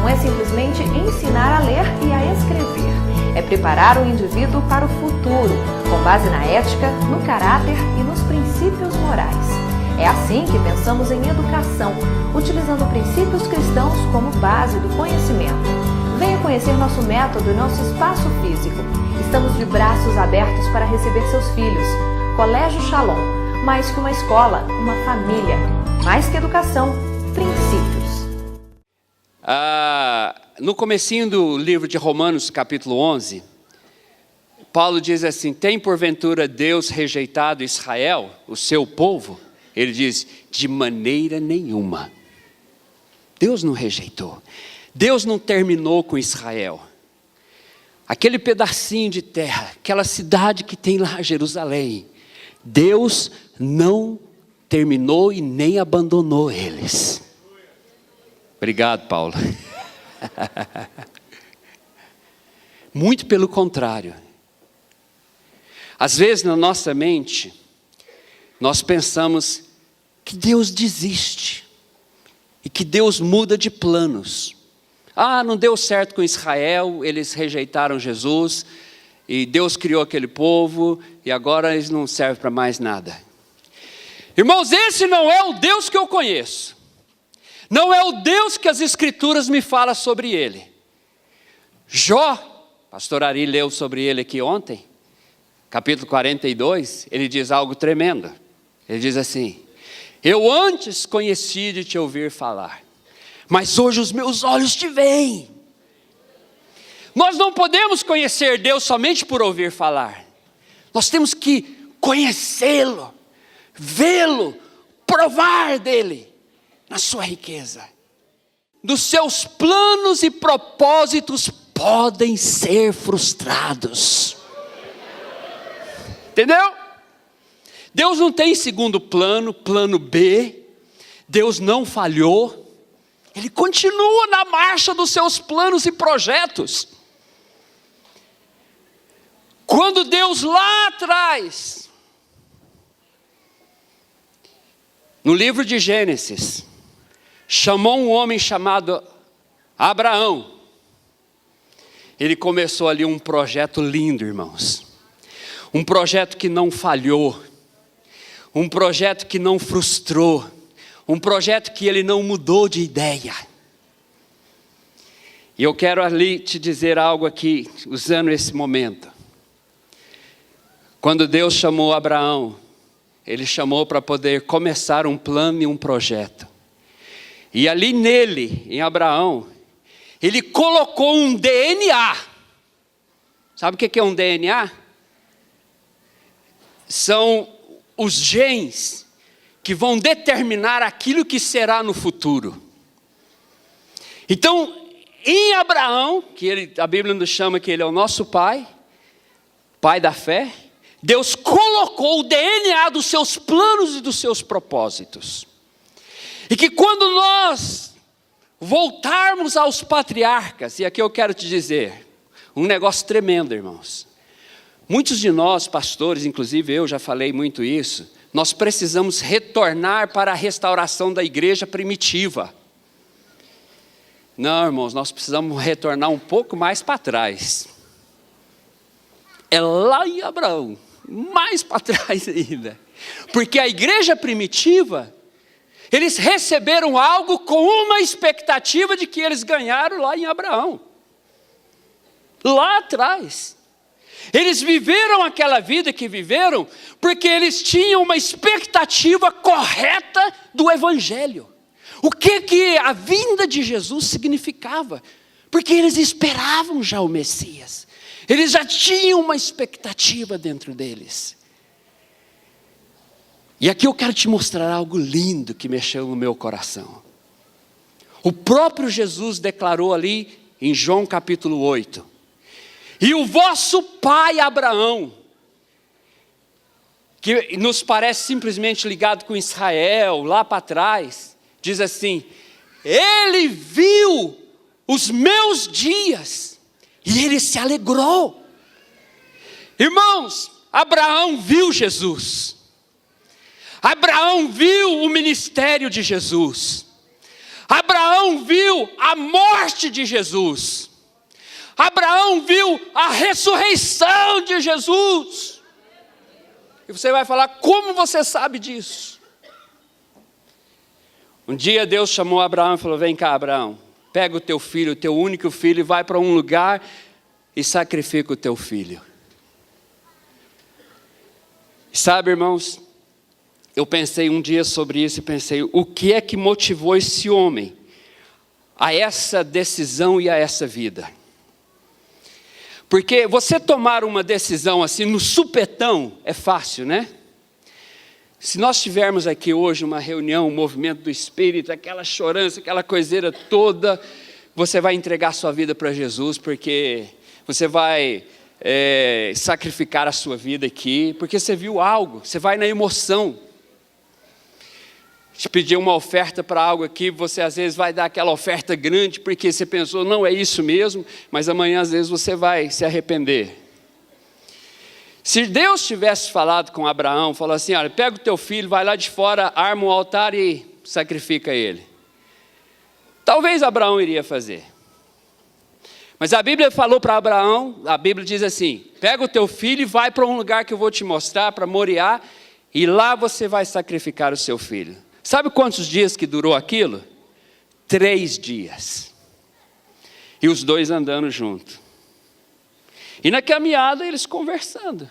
não é simplesmente ensinar a ler e a escrever. É preparar o indivíduo para o futuro, com base na ética, no caráter e nos princípios morais. É assim que pensamos em educação, utilizando princípios cristãos como base do conhecimento. Venha conhecer nosso método e nosso espaço físico. Estamos de braços abertos para receber seus filhos. Colégio Shalom, mais que uma escola, uma família. Mais que educação, princípios. No comecinho do livro de Romanos, capítulo 11, Paulo diz assim: tem porventura Deus rejeitado Israel, o seu povo? Ele diz: de maneira nenhuma. Deus não rejeitou. Deus não terminou com Israel. Aquele pedacinho de terra, aquela cidade que tem lá, Jerusalém, Deus não terminou e nem abandonou eles. Obrigado, Paulo. Muito pelo contrário. Às vezes na nossa mente, nós pensamos que Deus desiste e que Deus muda de planos. Não deu certo com Israel, eles rejeitaram Jesus e Deus criou aquele povo e agora eles não servem para mais nada. Irmãos, esse não é o Deus que eu conheço. Não é o Deus que as Escrituras me falam sobre ele. Jó, pastor Ari leu sobre ele aqui ontem, capítulo 42, ele diz algo tremendo. Ele diz assim: eu antes conheci de te ouvir falar, mas hoje os meus olhos te veem. Nós não podemos conhecer Deus somente por ouvir falar. Nós temos que conhecê-lo, vê-lo, provar dele, na sua riqueza. Dos seus planos e propósitos podem ser frustrados. Entendeu? Deus não tem segundo plano, plano B. Deus não falhou. Ele continua na marcha dos seus planos e projetos. Quando Deus lá atrás, no livro de Gênesis, chamou um homem chamado Abraão, ele começou ali um projeto lindo, irmãos. Um projeto que não falhou, um projeto que não frustrou, um projeto que ele não mudou de ideia. E eu quero ali te dizer algo aqui, usando esse momento. Quando Deus chamou Abraão, ele chamou para poder começar um plano e um projeto. E ali nele, em Abraão, ele colocou um DNA. Sabe o que é um DNA? São os genes que vão determinar aquilo que será no futuro. Então, em Abraão, a Bíblia nos chama que ele é o nosso pai, pai da fé, Deus colocou o DNA dos seus planos e dos seus propósitos. E que quando nós voltarmos aos patriarcas, e aqui eu quero te dizer, um negócio tremendo, irmãos. Muitos de nós, pastores, inclusive eu já falei muito isso, nós precisamos retornar para a restauração da igreja primitiva. Não, irmãos, nós precisamos retornar um pouco mais para trás. É lá em Abraão, mais para trás ainda. Porque a igreja primitiva, eles receberam algo com uma expectativa de que eles ganharam lá em Abraão. Lá atrás. Eles viveram aquela vida que viveram porque eles tinham uma expectativa correta do Evangelho. O que a vinda de Jesus significava? Porque eles esperavam já o Messias. Eles já tinham uma expectativa dentro deles. E aqui eu quero te mostrar algo lindo que mexeu no meu coração. O próprio Jesus declarou ali em João capítulo 8. E o vosso pai Abraão, que nos parece simplesmente ligado com Israel, lá para trás, diz assim: ele viu os meus dias e ele se alegrou. Irmãos, Abraão viu Jesus. Abraão viu o ministério de Jesus. Abraão Abraão viu a morte de Jesus. Abraão viu a ressurreição de Jesus. E você vai falar, como você sabe disso? Um dia Deus chamou Abraão e falou, vem cá, Abraão, pega o teu filho, o teu único filho, e vai para um lugar e sacrifica o teu filho. Sabe, irmãos, eu pensei um dia sobre isso e pensei, o que é que motivou esse homem a essa decisão e a essa vida? Porque você tomar uma decisão assim no supetão é fácil, né? Se nós tivermos aqui hoje uma reunião, um movimento do Espírito, aquela chorança, aquela coiseira toda, você vai entregar sua vida para Jesus, porque você vai sacrificar a sua vida aqui, porque você viu algo, você vai na emoção. Te pedir uma oferta para algo aqui, você às vezes vai dar aquela oferta grande, porque você pensou, não é isso mesmo, mas amanhã às vezes você vai se arrepender. Se Deus tivesse falado com Abraão, falou assim, olha, pega o teu filho, vai lá de fora, arma um altar e sacrifica ele. Talvez Abraão iria fazer. Mas a Bíblia falou para Abraão, a Bíblia diz assim, pega o teu filho e vai para um lugar que eu vou te mostrar, para Moriá, e lá você vai sacrificar o seu filho. Sabe quantos dias que durou aquilo? 3 dias. E os dois andando juntos. E na caminhada eles conversando.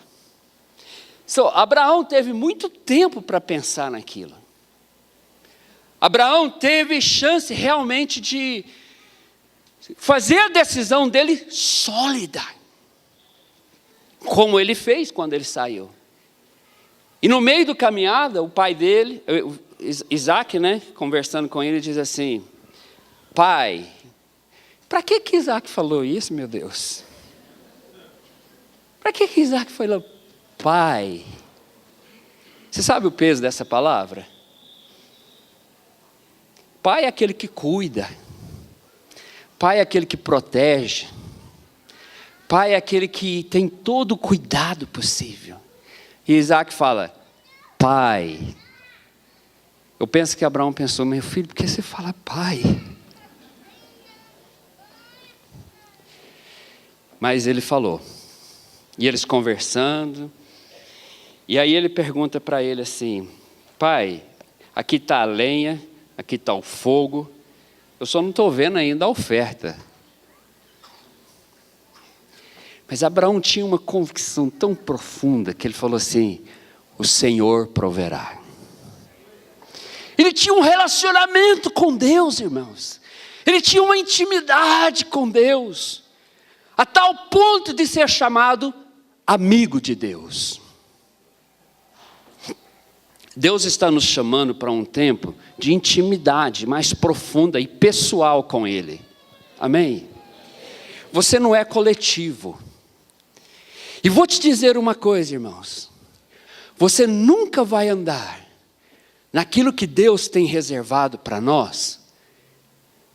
Abraão teve muito tempo para pensar naquilo. Abraão teve chance realmente de fazer a decisão dele sólida. Como ele fez quando ele saiu. E no meio da caminhada, o pai dele, Isaac, né, conversando com ele, diz assim, pai, para que Isaac falou isso, meu Deus? Para que Isaac falou, pai? Você sabe o peso dessa palavra? Pai é aquele que cuida. Pai é aquele que protege. Pai é aquele que tem todo o cuidado possível. E Isaac fala, pai. Eu penso que Abraão pensou, meu filho, por que você fala pai? Mas ele falou. E eles conversando. E aí ele pergunta para ele assim, pai, aqui está a lenha, aqui está o fogo. Eu só não estou vendo ainda a oferta. Mas Abraão tinha uma convicção tão profunda que ele falou assim, o Senhor proverá. Ele tinha um relacionamento com Deus, irmãos. Ele tinha uma intimidade com Deus. A tal ponto de ser chamado amigo de Deus. Deus está nos chamando para um tempo de intimidade mais profunda e pessoal com Ele. Amém? Você não é coletivo. E vou te dizer uma coisa, irmãos. Você nunca vai andar naquilo que Deus tem reservado para nós,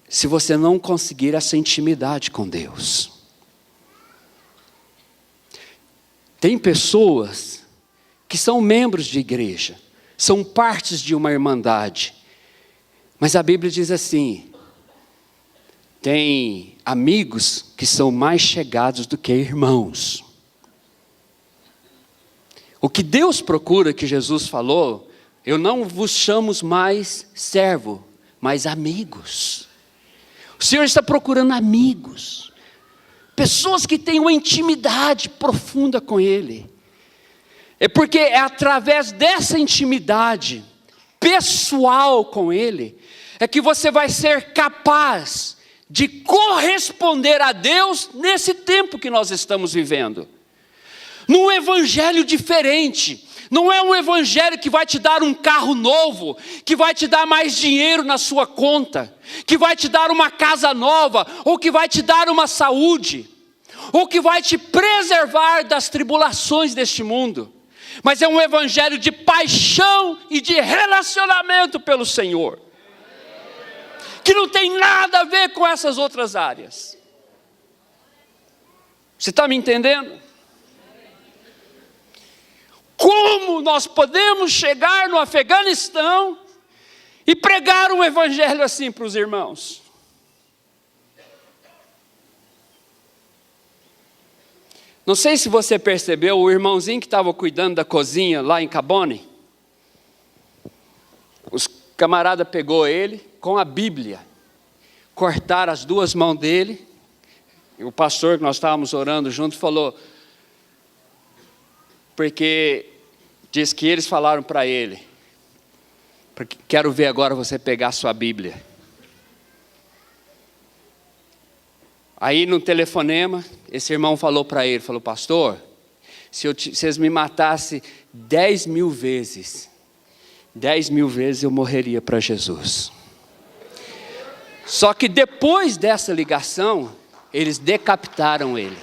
se você não conseguir essa intimidade com Deus. Tem pessoas que são membros de igreja, são partes de uma irmandade, mas a Bíblia diz assim, tem amigos que são mais chegados do que irmãos. O que Deus procura, que Jesus falou, eu não vos chamo mais servo, mas amigos. O Senhor está procurando amigos, pessoas que têm uma intimidade profunda com Ele. É porque é através dessa intimidade pessoal com Ele, é que você vai ser capaz de corresponder a Deus nesse tempo que nós estamos vivendo. Num evangelho diferente. Não é um evangelho que vai te dar um carro novo, que vai te dar mais dinheiro na sua conta, que vai te dar uma casa nova, ou que vai te dar uma saúde, ou que vai te preservar das tribulações deste mundo. Mas é um evangelho de paixão e de relacionamento pelo Senhor, que não tem nada a ver com essas outras áreas. Você está me entendendo? Como nós podemos chegar no Afeganistão e pregar um evangelho assim para os irmãos? Não sei se você percebeu, o irmãozinho que estava cuidando da cozinha lá em Cabone, os camarada pegou ele com a Bíblia, cortaram as duas mãos dele, e o pastor que nós estávamos orando junto falou, porque diz que eles falaram para ele, porque quero ver agora você pegar a sua Bíblia. Aí no telefonema, esse irmão falou para ele, falou, pastor, se vocês me matassem 10.000 vezes, 10.000 vezes eu morreria para Jesus. Só que depois dessa ligação, eles decapitaram ele.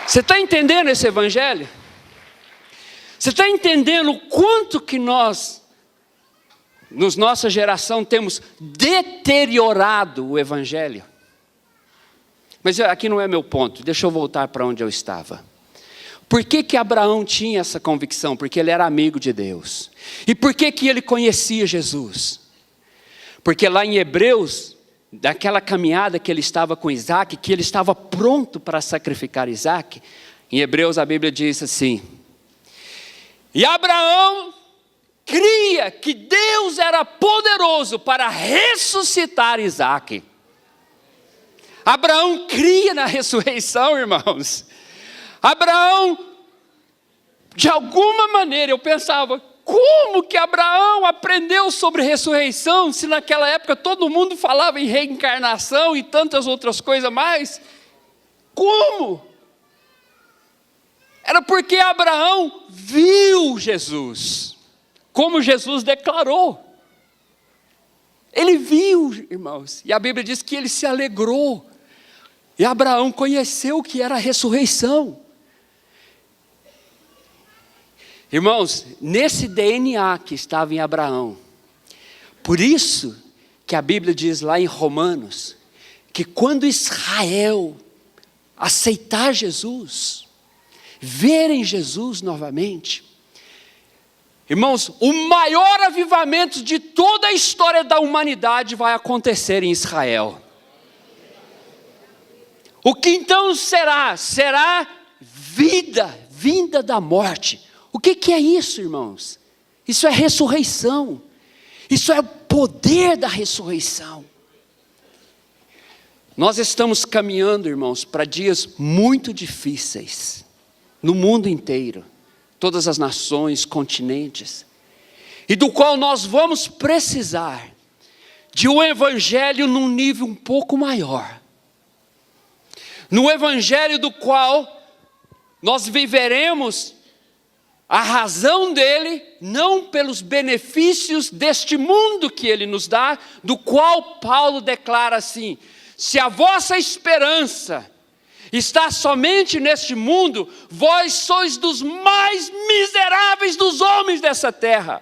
Você está entendendo esse evangelho? Você está entendendo o quanto que nós, nossa geração, temos deteriorado o evangelho? Mas aqui não é meu ponto, deixa eu voltar para onde eu estava. Por que Abraão tinha essa convicção? Porque ele era amigo de Deus. E por que ele conhecia Jesus? Porque lá em Hebreus, daquela caminhada que ele estava com Isaac, que ele estava pronto para sacrificar Isaac, em Hebreus a Bíblia diz assim, e Abraão cria que Deus era poderoso para ressuscitar Isaac. Abraão cria na ressurreição, irmãos. Abraão, de alguma maneira, eu pensava, como que Abraão aprendeu sobre ressurreição, se naquela época todo mundo falava em reencarnação e tantas outras coisas mais? Como? Era porque Abraão viu Jesus, como Jesus declarou. Ele viu, irmãos, e a Bíblia diz que ele se alegrou. E Abraão conheceu o que era a ressurreição. Irmãos, nesse DNA que estava em Abraão, por isso que a Bíblia diz lá em Romanos, que quando Israel aceitar Jesus, verem Jesus novamente, irmãos, o maior avivamento de toda a história da humanidade vai acontecer em Israel. O que então será? Será vida, vinda da morte. O que é isso, irmãos? Isso é ressurreição. Isso é o poder da ressurreição. Nós estamos caminhando, irmãos, para dias muito difíceis, no mundo inteiro, todas as nações, continentes, e do qual nós vamos precisar de um evangelho num nível um pouco maior. No evangelho do qual nós viveremos a razão dele, não pelos benefícios deste mundo que ele nos dá, do qual Paulo declara assim, se a vossa esperança está somente neste mundo, vós sois dos mais miseráveis dos homens dessa terra.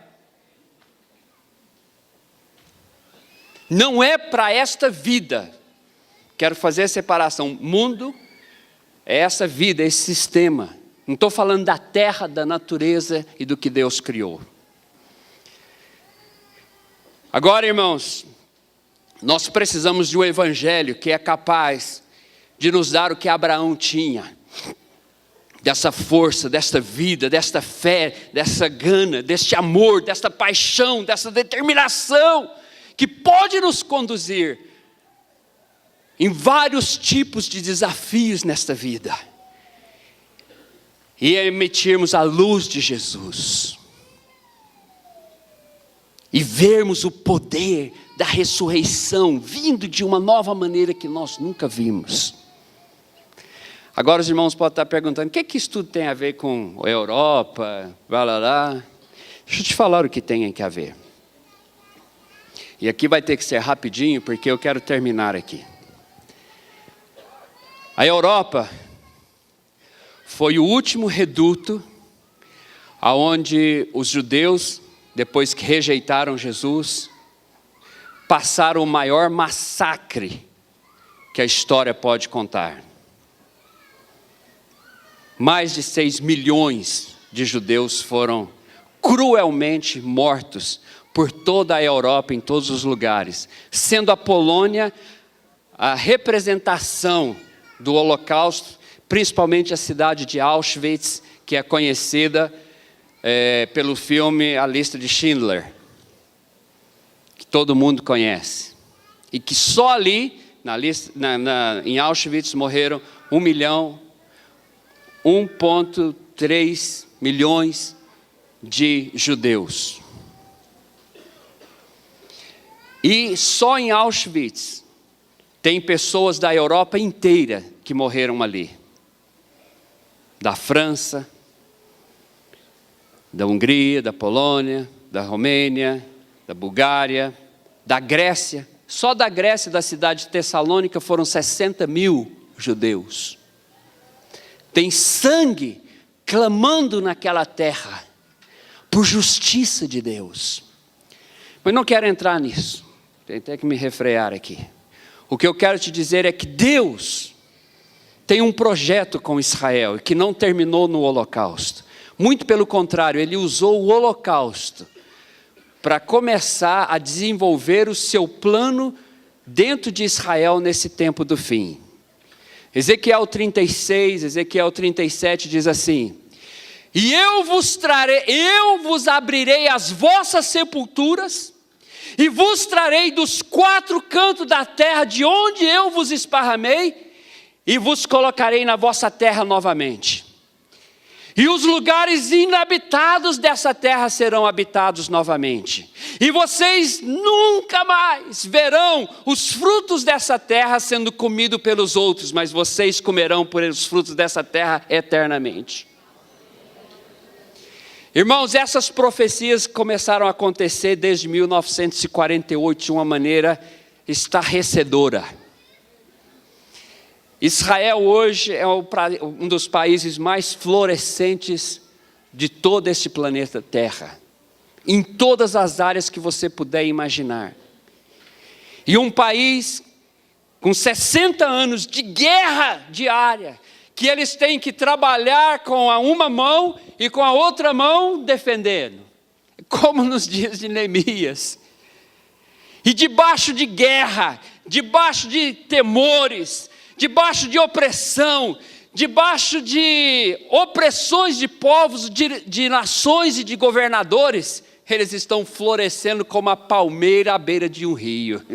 Não é para esta vida, quero fazer a separação, mundo é essa vida, esse sistema. Não estou falando da terra, da natureza e do que Deus criou. Agora, irmãos, nós precisamos de um evangelho que é capaz de nos dar o que Abraão tinha. Dessa força, desta vida, desta fé, dessa gana, deste amor, desta paixão, dessa determinação, que pode nos conduzir em vários tipos de desafios nesta vida. E emitirmos a luz de Jesus. E vermos o poder da ressurreição vindo de uma nova maneira que nós nunca vimos. Agora os irmãos podem estar perguntando, o que isso tudo tem a ver com a Europa, lá. Deixa eu te falar o que tem a ver. E aqui vai ter que ser rapidinho, porque eu quero terminar aqui. A Europa foi o último reduto aonde os judeus, depois que rejeitaram Jesus, passaram o maior massacre que a história pode contar. Mais de 6 milhões de judeus foram cruelmente mortos por toda a Europa, em todos os lugares, sendo a Polônia a representação do Holocausto, principalmente a cidade de Auschwitz, que é conhecida pelo filme A Lista de Schindler, que todo mundo conhece, e que só ali, em Auschwitz, morreram 1,3 milhões de judeus. E só em Auschwitz tem pessoas da Europa inteira que morreram ali. Da França, da Hungria, da Polônia, da Romênia, da Bulgária, da Grécia. Só da Grécia, da cidade de Tessalônica, foram 60 mil judeus. Tem sangue clamando naquela terra por justiça de Deus. Mas não quero entrar nisso. Tenho até que me refrear aqui. O que eu quero te dizer é que Deus tem um projeto com Israel, que não terminou no Holocausto. Muito pelo contrário, Ele usou o Holocausto para começar a desenvolver o seu plano dentro de Israel nesse tempo do fim. Ezequiel 36, Ezequiel 37 diz assim: e eu vos abrirei as vossas sepulturas, e vos trarei dos 4 cantos da terra de onde eu vos esparramei, e vos colocarei na vossa terra novamente. E os lugares inabitados dessa terra serão habitados novamente. E vocês nunca mais verão os frutos dessa terra sendo comidos pelos outros, mas vocês comerão por os frutos dessa terra eternamente. Irmãos, essas profecias começaram a acontecer desde 1948 de uma maneira estarrecedora. Israel hoje é um dos países mais florescentes de todo este planeta Terra, em todas as áreas que você puder imaginar. E um país com 60 anos de guerra diária, que eles têm que trabalhar com uma mão e com a outra mão defendendo, como nos dias de Neemias. E debaixo de guerra, debaixo de temores, debaixo de opressão, debaixo de opressões de povos, de nações e de governadores, eles estão florescendo como a palmeira à beira de um rio.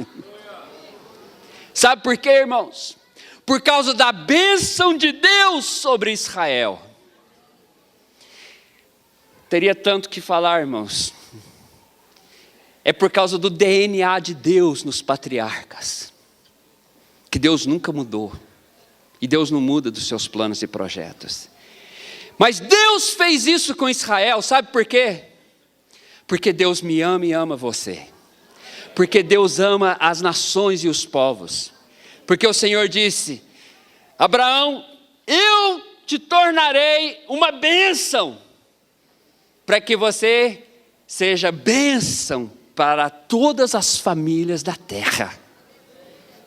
Sabe por quê, irmãos? Por causa da bênção de Deus sobre Israel. Teria tanto que falar, irmãos. É por causa do DNA de Deus nos patriarcas, que Deus nunca mudou, e Deus não muda dos seus planos e projetos. Mas Deus fez isso com Israel, sabe por quê? Porque Deus me ama e ama você, porque Deus ama as nações e os povos, porque o Senhor disse: Abraão, eu te tornarei uma bênção, para que você seja bênção para todas as famílias da terra.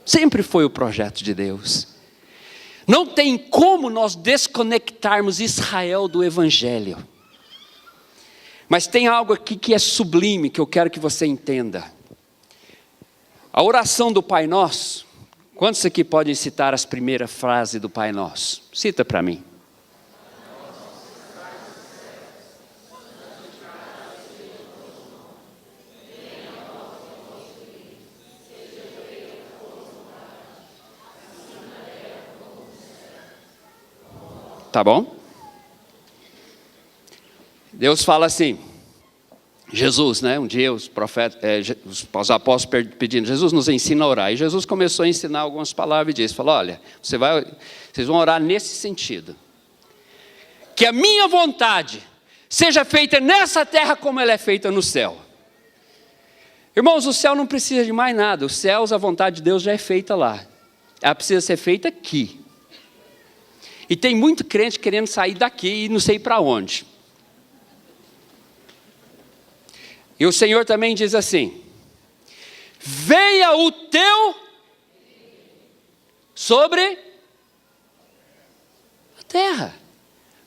Sempre foi o projeto de Deus. Não tem como nós desconectarmos Israel do Evangelho. Mas tem algo aqui que é sublime, que eu quero que você entenda. A oração do Pai Nosso, quantos aqui podem citar as primeiras frases do Pai Nosso? Cita para mim. Tá bom? Deus fala assim, Jesus, né? Um dia os apóstolos pedindo, Jesus nos ensina a orar. E Jesus começou a ensinar algumas palavras e disse, falou, olha, vocês vão orar nesse sentido. Que a minha vontade seja feita nessa terra como ela é feita no céu. Irmãos, o céu não precisa de mais nada. Os céus, a vontade de Deus já é feita lá. Ela precisa ser feita aqui. E tem muito crente querendo sair daqui e não sei para onde. E o Senhor também diz assim, venha o teu sobre a terra.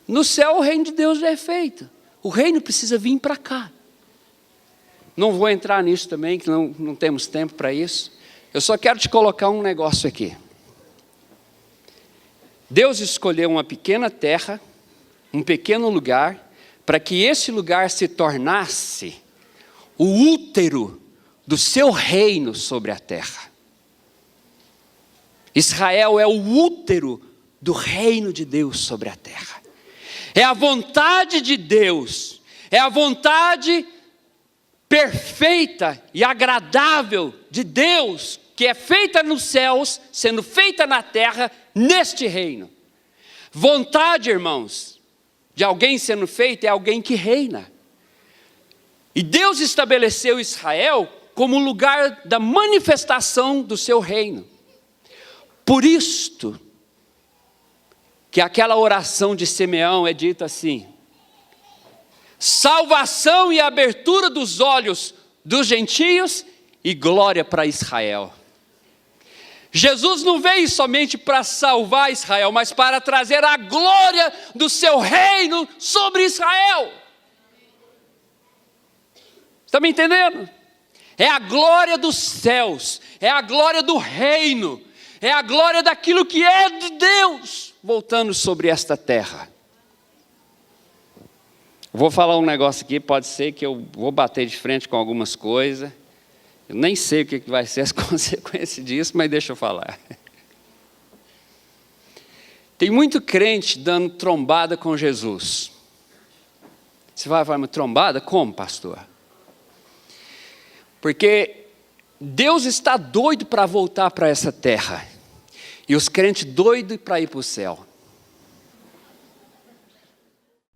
No céu o reino de Deus já é feito. O reino precisa vir para cá. Não vou entrar nisso também, que não temos tempo para isso. Eu só quero te colocar um negócio aqui. Deus escolheu uma pequena terra, um pequeno lugar, para que esse lugar se tornasse o útero do seu reino sobre a terra. Israel é o útero do reino de Deus sobre a terra. É a vontade de Deus, é a vontade perfeita e agradável de Deus, que é feita nos céus, sendo feita na terra, neste reino. Vontade, irmãos, de alguém sendo feito é alguém que reina. E Deus estabeleceu Israel como lugar da manifestação do seu reino. Por isto, que aquela oração de Simeão é dita assim: salvação e abertura dos olhos dos gentios e glória para Israel. Jesus não veio somente para salvar Israel, mas para trazer a glória do seu reino sobre Israel. Está me entendendo? É a glória dos céus, é a glória do reino, é a glória daquilo que é de Deus, voltando sobre esta terra. Vou falar um negócio aqui, pode ser que eu vou bater de frente com algumas coisas. Eu nem sei o que vai ser as consequências disso, mas deixa eu falar. Tem muito crente dando trombada com Jesus. Você vai falar, mas trombada? Como, pastor? Porque Deus está doido para voltar para essa terra. E os crentes doidos para ir para o céu.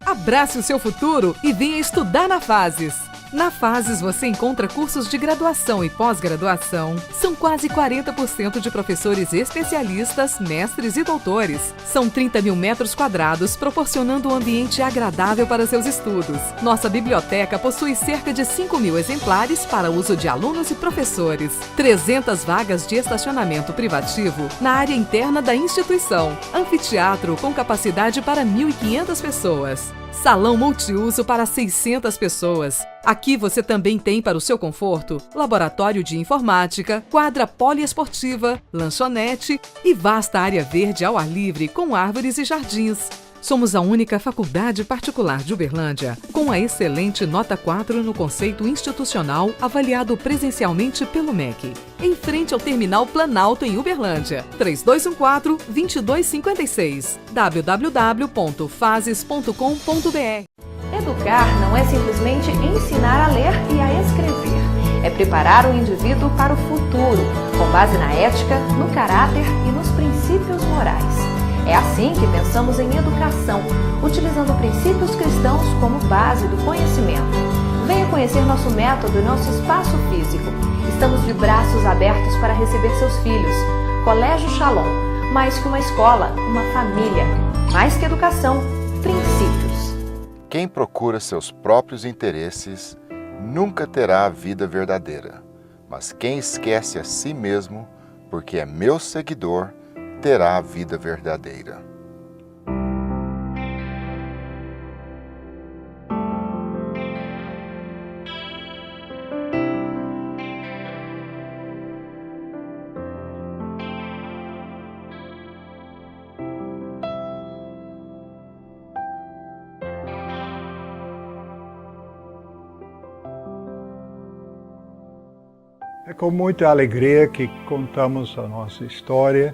Abrace o seu futuro e venha estudar na Fases. Na Fases você encontra cursos de graduação e pós-graduação. São quase 40% de professores especialistas, mestres e doutores. São 30 mil metros quadrados, proporcionando um ambiente agradável para seus estudos. Nossa biblioteca possui cerca de 5 mil exemplares para uso de alunos e professores. 300 vagas de estacionamento privativo na área interna da instituição. Anfiteatro com capacidade para 1.500 pessoas. Salão multiuso para 600 pessoas. Aqui você também tem para o seu conforto laboratório de informática, quadra poliesportiva, lanchonete e vasta área verde ao ar livre com árvores e jardins. Somos a única faculdade particular de Uberlândia com a excelente nota 4 no conceito institucional avaliado presencialmente pelo MEC. Em frente ao Terminal Planalto em Uberlândia. 3214-2256. www.fases.com.br. Educar não é simplesmente ensinar a ler e a escrever. É preparar o indivíduo para o futuro, com base na ética, no caráter e nos princípios morais. É assim que pensamos em educação, utilizando princípios cristãos como base do conhecimento. Venha conhecer nosso método e nosso espaço físico. Estamos de braços abertos para receber seus filhos. Colégio Shalom, mais que uma escola, uma família. Mais que educação, princípios. Quem procura seus próprios interesses nunca terá a vida verdadeira, mas quem esquece a si mesmo, porque é meu seguidor, terá a vida verdadeira. É com muita alegria que contamos a nossa história,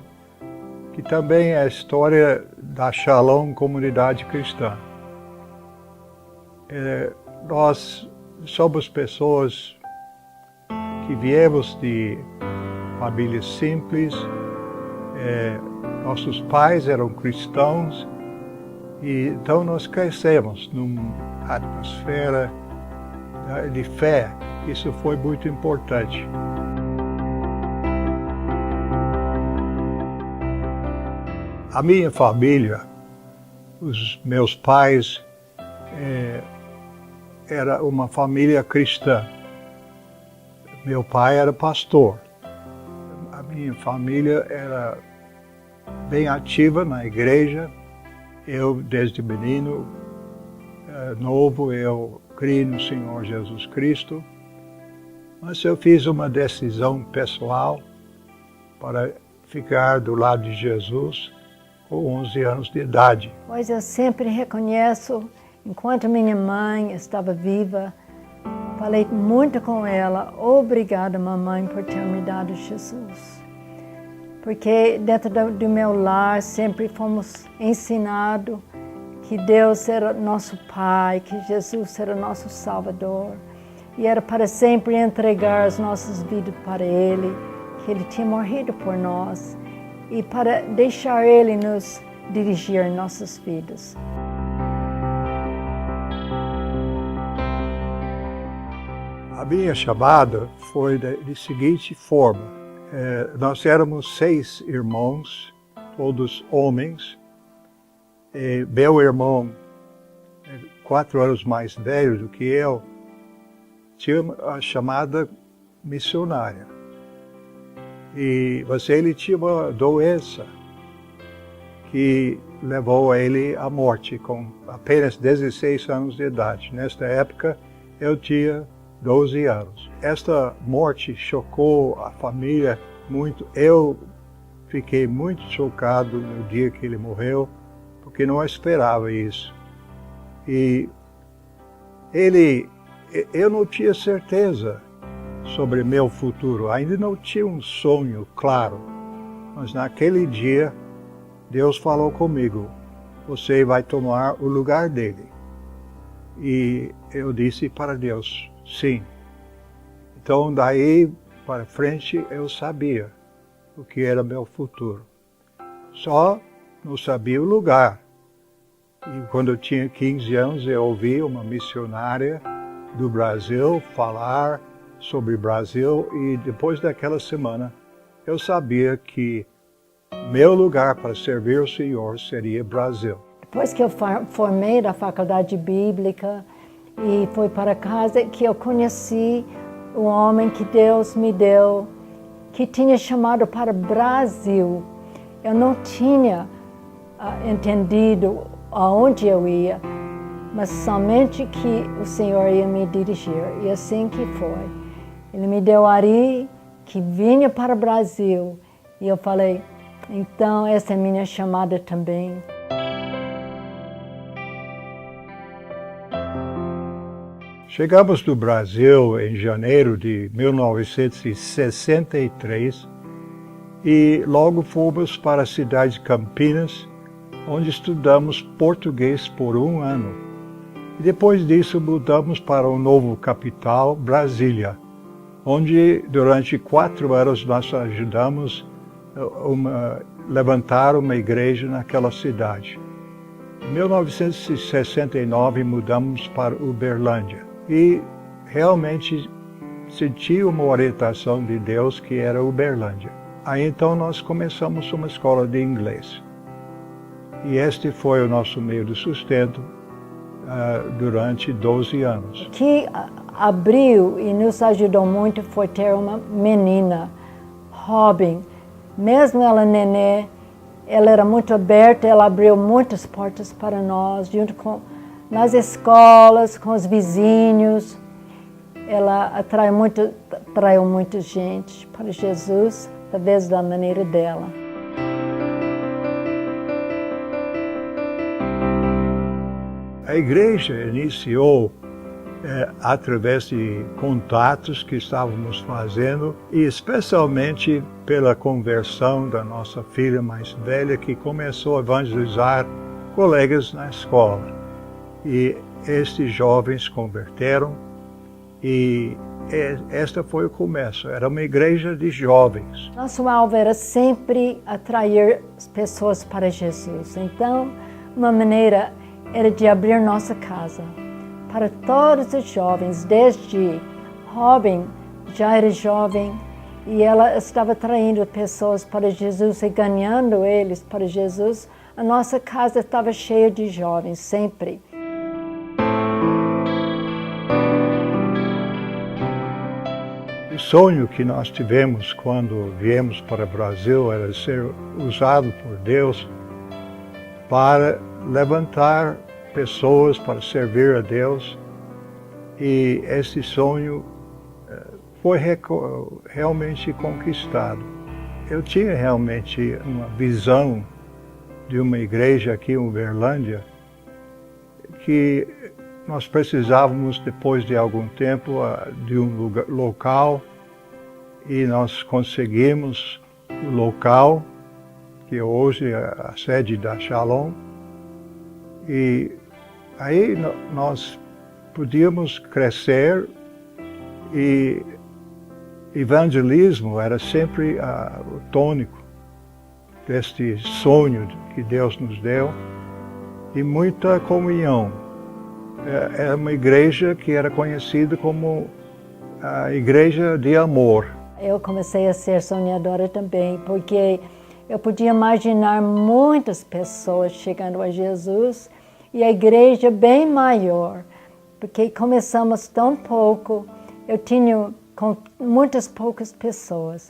que também é a história da Shalom Comunidade Cristã. Nós somos pessoas que viemos de famílias simples, nossos pais eram cristãos, e então nós crescemos numa atmosfera de fé. Isso foi muito importante. A minha família, os meus pais, era uma família cristã. Meu pai era pastor. A minha família era bem ativa na igreja. Eu, desde menino, novo, eu criei no Senhor Jesus Cristo. Mas eu fiz uma decisão pessoal para ficar do lado de Jesus com 11 anos de idade. Pois eu sempre reconheço, enquanto minha mãe estava viva, falei muito com ela, obrigada mamãe por ter me dado Jesus. Porque dentro do meu lar sempre fomos ensinados que Deus era nosso Pai, que Jesus era nosso Salvador. E era para sempre entregar as nossas vidas para Ele, que Ele tinha morrido por nós. E para deixar Ele nos dirigir em nossas vidas. A minha chamada foi de seguinte forma. Nós éramos 6 irmãos, todos homens. Meu irmão, 4 anos mais velho do que eu, tinha a chamada missionária. Mas ele tinha uma doença que levou ele à morte com apenas 16 anos de idade. Nesta época, eu tinha 12 anos. Esta morte chocou a família muito. Eu fiquei muito chocado no dia que ele morreu, porque não esperava isso. E eu não tinha certeza sobre meu futuro, ainda não tinha um sonho claro. Mas naquele dia, Deus falou comigo, você vai tomar o lugar dele. E eu disse para Deus, sim. Então daí para frente eu sabia o que era meu futuro. Só não sabia o lugar. E quando eu tinha 15 anos eu ouvi uma missionária do Brasil falar sobre o Brasil e depois daquela semana eu sabia que meu lugar para servir o Senhor seria Brasil. Depois que eu formei da faculdade bíblica e fui para casa, que eu conheci o homem que Deus me deu, que tinha chamado para o Brasil. Eu não tinha entendido aonde eu ia, mas somente que o Senhor ia me dirigir. E assim que foi. Ele me deu Ari, que vinha para o Brasil. E eu falei, então essa é minha chamada também. Chegamos no Brasil em janeiro de 1963 e logo fomos para a cidade de Campinas, onde estudamos português por 1 ano. E depois disso mudamos para o novo capital, Brasília, onde durante 4 anos nós ajudamos a levantar uma igreja naquela cidade. Em 1969 mudamos para Uberlândia e realmente senti uma orientação de Deus que era Uberlândia. Aí então nós começamos uma escola de inglês. E este foi o nosso meio de sustento durante 12 anos. O que abriu e nos ajudou muito foi ter uma menina, Robin. Mesmo ela nenê, ela era muito aberta, ela abriu muitas portas para nós, junto com nas escolas, com os vizinhos. Ela atraiu muita gente para Jesus, talvez da maneira dela. A igreja iniciou através de contatos que estávamos fazendo e especialmente pela conversão da nossa filha mais velha, que começou a evangelizar colegas na escola. E estes jovens converteram e este foi o começo. Era uma igreja de jovens. Nosso alvo era sempre atrair as pessoas para Jesus. Então, uma maneira era de abrir nossa casa para todos os jovens, desde Robin já era jovem e ela estava atraindo pessoas para Jesus e ganhando eles para Jesus. A nossa casa estava cheia de jovens, sempre. O sonho que nós tivemos quando viemos para o Brasil era ser usado por Deus para levantar pessoas para servir a Deus, e esse sonho foi realmente conquistado. Eu tinha realmente uma visão de uma igreja aqui em Uberlândia que nós precisávamos, depois de algum tempo, de um local, e nós conseguimos o local, que hoje é a sede da Shalom, e aí nós podíamos crescer, e evangelismo era sempre o tônico deste sonho que Deus nos deu, e muita comunhão. Era uma igreja que era conhecida como a igreja de amor. Eu comecei a ser sonhadora também, porque eu podia imaginar muitas pessoas chegando a Jesus e a igreja bem maior, porque começamos tão pouco, eu tinha com muitas poucas pessoas.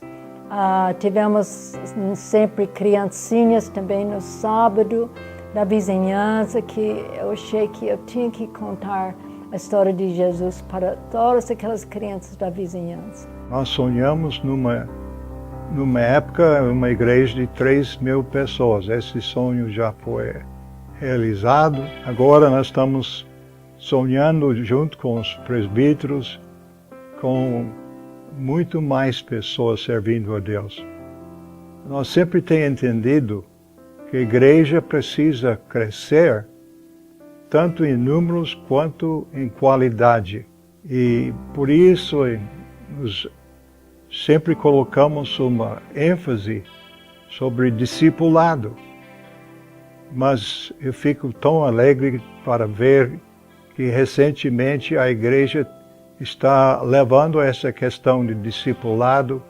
Tivemos sempre criancinhas também no sábado, da vizinhança, que eu achei que eu tinha que contar a história de Jesus para todas aquelas crianças da vizinhança. Nós sonhamos numa época, uma igreja de 3.000 pessoas. Esse sonho já foi realizado. Agora nós estamos sonhando junto com os presbíteros, com muito mais pessoas servindo a Deus. Nós sempre temos entendido que a igreja precisa crescer tanto em números quanto em qualidade. E por isso nós sempre colocamos uma ênfase sobre discipulado. Mas eu fico tão alegre para ver que recentemente a igreja está levando essa questão de discipulado,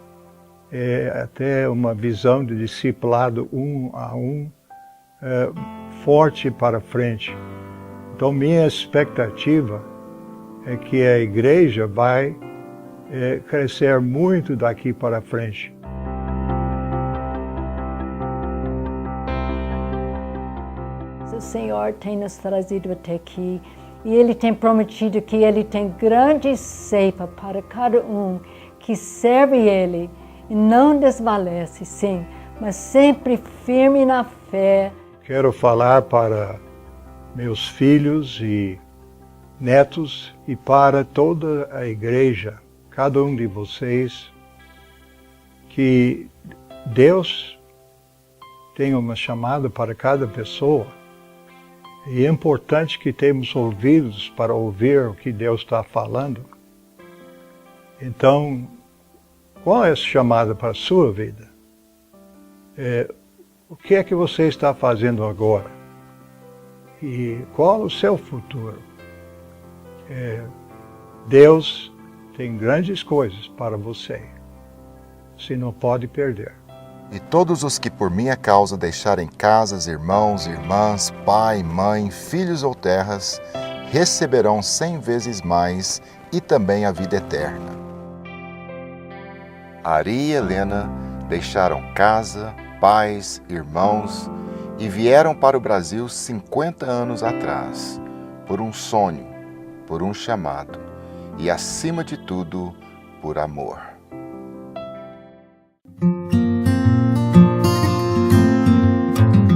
até uma visão de discipulado um a um, forte para frente. Então minha expectativa é que a igreja vai crescer muito daqui para frente. O Senhor tem nos trazido até aqui e Ele tem prometido que Ele tem grande ceifa para cada um que serve Ele e não desvalece, sim, mas sempre firme na fé. Quero falar para meus filhos e netos e para toda a igreja, cada um de vocês, que Deus tem uma chamada para cada pessoa. E é importante que temos ouvidos para ouvir o que Deus está falando. Então, qual é essa chamada para a sua vida? O que é que você está fazendo agora? E qual é o seu futuro? Deus tem grandes coisas para você. Você não pode perder. E todos os que por minha causa deixarem casas, irmãos, irmãs, pai, mãe, filhos ou terras, receberão 100 vezes mais e também a vida eterna. Ari e Helena deixaram casa, pais, irmãos e vieram para o Brasil 50 anos atrás, por um sonho, por um chamado e, acima de tudo, por amor.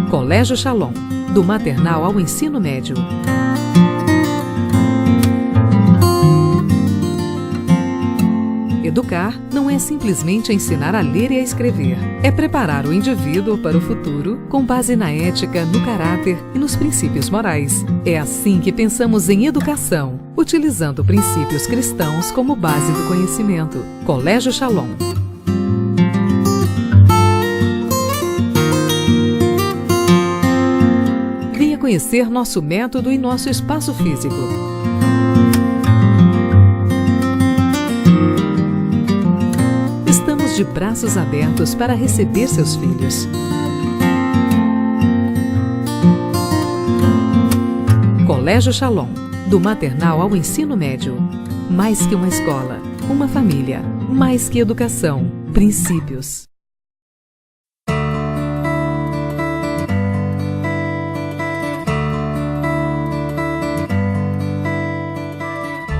Colégio Shalom, do maternal ao ensino médio. Educar não é simplesmente ensinar a ler e a escrever. É preparar o indivíduo para o futuro com base na ética, no caráter e nos princípios morais. É assim que pensamos em educação, utilizando princípios cristãos como base do conhecimento. Colégio Shalom. Venha conhecer nosso método e nosso espaço físico. Estamos de braços abertos para receber seus filhos. Colégio Shalom, do maternal ao ensino médio. Mais que uma escola, uma família. Mais que educação, princípios.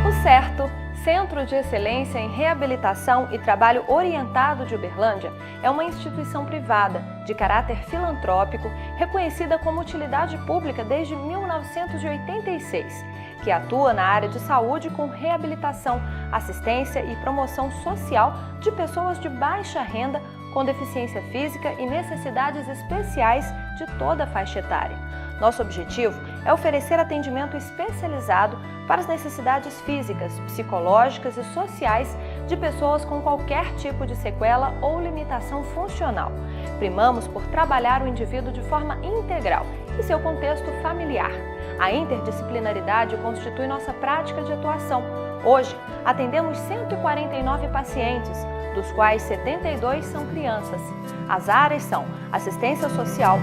O certo, 100 Centro de Excelência em Reabilitação e Trabalho Orientado de Uberlândia é uma instituição privada de caráter filantrópico reconhecida como utilidade pública desde 1986, que atua na área de saúde com reabilitação, assistência e promoção social de pessoas de baixa renda com deficiência física e necessidades especiais de toda a faixa etária. Nosso objetivo é oferecer atendimento especializado para as necessidades físicas, psicológicas e sociais de pessoas com qualquer tipo de sequela ou limitação funcional. Primamos por trabalhar o indivíduo de forma integral e seu contexto familiar. A interdisciplinaridade constitui nossa prática de atuação. Hoje, atendemos 149 pacientes, dos quais 72 são crianças. As áreas são assistência social,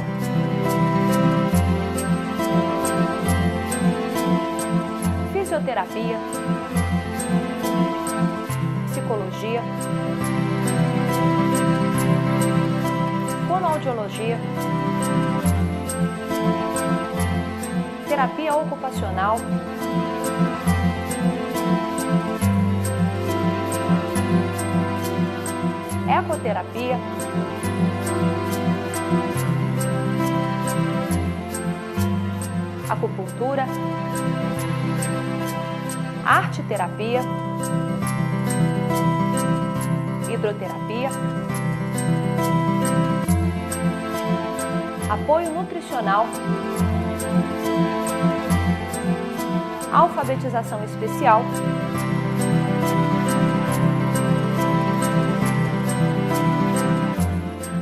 fisioterapia, psicologia, fonoaudiologia, terapia ocupacional, ecoterapia, acupuntura, arte-terapia, hidroterapia, apoio nutricional, alfabetização especial,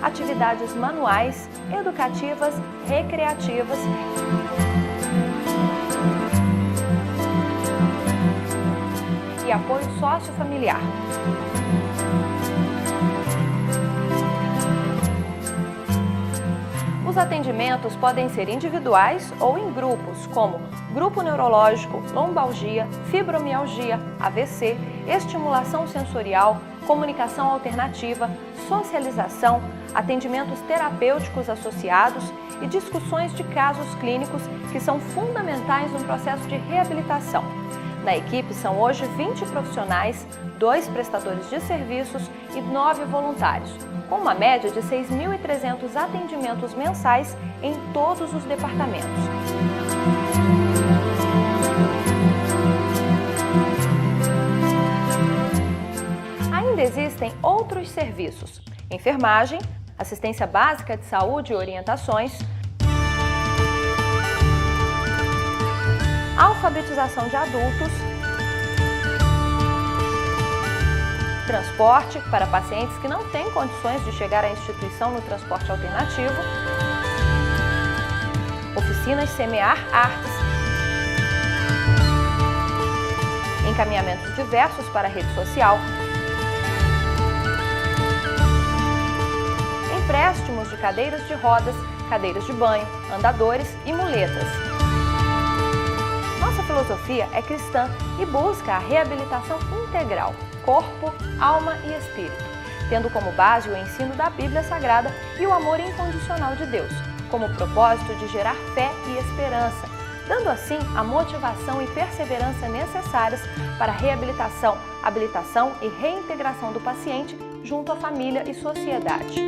atividades manuais, educativas, recreativas e apoio sociofamiliar. Os atendimentos podem ser individuais ou em grupos, como grupo neurológico, lombalgia, fibromialgia, AVC, estimulação sensorial, comunicação alternativa, socialização, atendimentos terapêuticos associados e discussões de casos clínicos que são fundamentais no processo de reabilitação. Na equipe são hoje 20 profissionais, 2 prestadores de serviços e 9 voluntários, com uma média de 6.300 atendimentos mensais em todos os departamentos. Ainda existem outros serviços: enfermagem, assistência básica de saúde e orientações, alfabetização de adultos, transporte para pacientes que não têm condições de chegar à instituição no transporte alternativo, oficinas Semear Artes, encaminhamentos diversos para a rede social, empréstimos de cadeiras de rodas, cadeiras de banho, andadores e muletas. Nossa filosofia é cristã e busca a reabilitação integral, corpo, alma e espírito, tendo como base o ensino da Bíblia Sagrada e o amor incondicional de Deus, como propósito de gerar fé e esperança, dando assim a motivação e perseverança necessárias para a reabilitação, habilitação e reintegração do paciente junto à família e sociedade.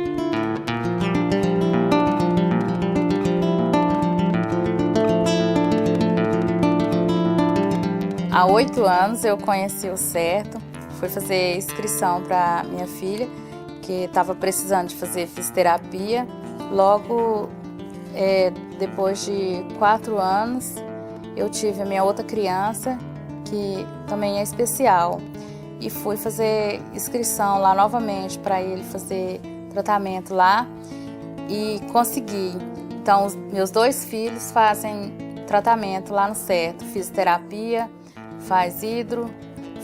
Há 8 anos eu conheci o CERTO, fui fazer inscrição para minha filha, que estava precisando de fazer fisioterapia. Logo, depois de 4 anos, eu tive a minha outra criança, que também é especial, e fui fazer inscrição lá novamente para ele fazer tratamento lá e consegui. Então, os meus 2 filhos fazem tratamento lá no CERTO, fisioterapia, faz hidro,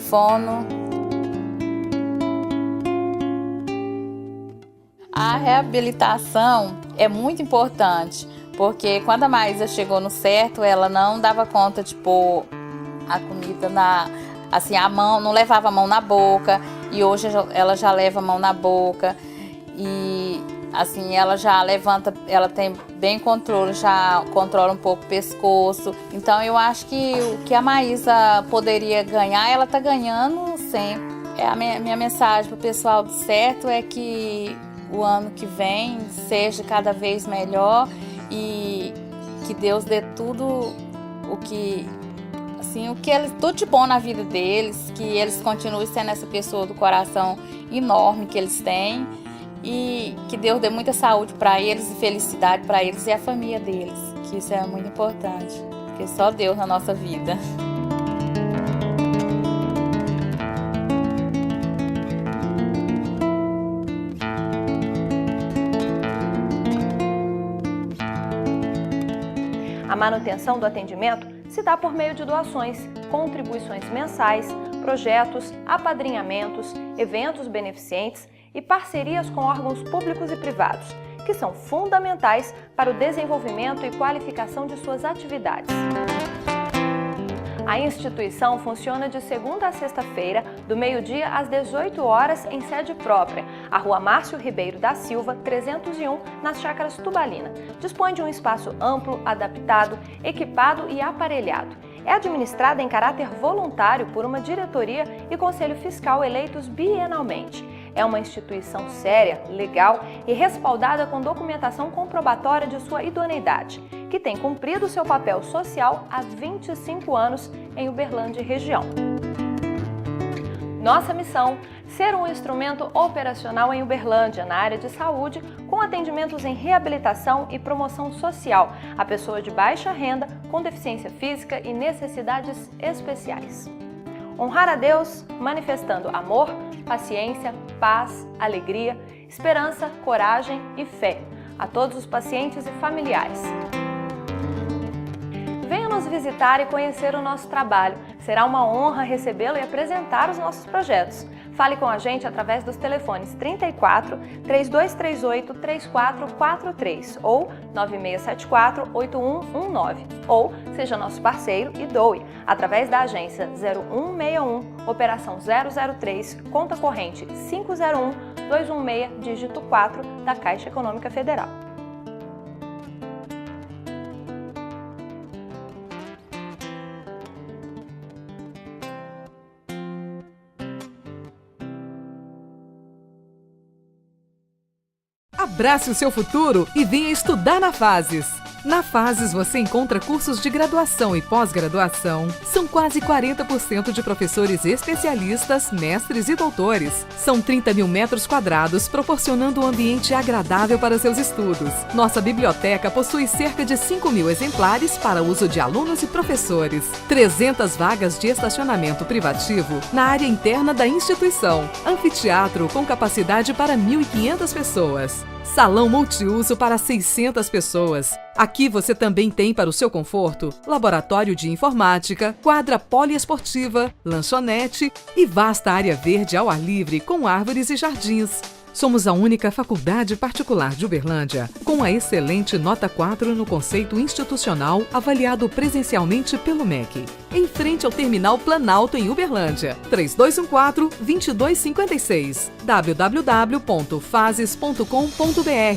fono. A reabilitação é muito importante, porque quando a Maísa chegou no CERTO, ela não dava conta de pôr a comida a mão, não levava a mão na boca, e hoje ela já leva a mão na boca e assim, ela já levanta, ela tem bem controle, já controla um pouco o pescoço. Então eu acho que o que a Maísa poderia ganhar, ela está ganhando sempre. A minha mensagem para o pessoal do certo é que o ano que vem seja cada vez melhor e que Deus dê tudo tudo de bom na vida deles, que eles continuem sendo essa pessoa do coração enorme que eles têm e que Deus dê muita saúde para eles e felicidade para eles e a família deles, que isso é muito importante, porque só Deus na nossa vida. A manutenção do atendimento se dá por meio de doações, contribuições mensais, projetos, apadrinhamentos, eventos beneficentes e parcerias com órgãos públicos e privados, que são fundamentais para o desenvolvimento e qualificação de suas atividades. A instituição funciona de segunda a sexta-feira, do meio-dia às 18 horas, em sede própria, a Rua Márcio Ribeiro da Silva, 301, nas Chácaras Tubalina. Dispõe de um espaço amplo, adaptado, equipado e aparelhado. É administrada em caráter voluntário por uma diretoria e conselho fiscal eleitos bienalmente. É uma instituição séria, legal e respaldada com documentação comprobatória de sua idoneidade, que tem cumprido seu papel social há 25 anos em Uberlândia e região. Nossa missão: ser um instrumento operacional em Uberlândia, na área de saúde, com atendimentos em reabilitação e promoção social a pessoas de baixa renda, com deficiência física e necessidades especiais. Honrar a Deus manifestando amor, paciência, paz, alegria, esperança, coragem e fé a todos os pacientes e familiares. Venha nos visitar e conhecer o nosso trabalho. Será uma honra recebê-lo e apresentar os nossos projetos. Fale com a gente através dos telefones 34 3238 3443 ou 9674 8119. Ou seja nosso parceiro e doe através da agência 0161, operação 003, conta corrente 501 216, dígito 4 da Caixa Econômica Federal. Abrace o seu futuro e venha estudar na Fases. Na Fases você encontra cursos de graduação e pós-graduação. São quase 40% de professores especialistas, mestres e doutores. São 30 mil metros quadrados, proporcionando um ambiente agradável para seus estudos. Nossa biblioteca possui cerca de 5 mil exemplares para uso de alunos e professores. 300 vagas de estacionamento privativo na área interna da instituição. Anfiteatro com capacidade para 1.500 pessoas. Salão multiuso para 600 pessoas. Aqui você também tem, para o seu conforto, laboratório de informática, quadra poliesportiva, lanchonete e vasta área verde ao ar livre com árvores e jardins. Somos a única faculdade particular de Uberlândia com a excelente nota 4 no conceito institucional avaliado presencialmente pelo MEC. Em frente ao Terminal Planalto em Uberlândia. 3214-2256 www.fases.com.br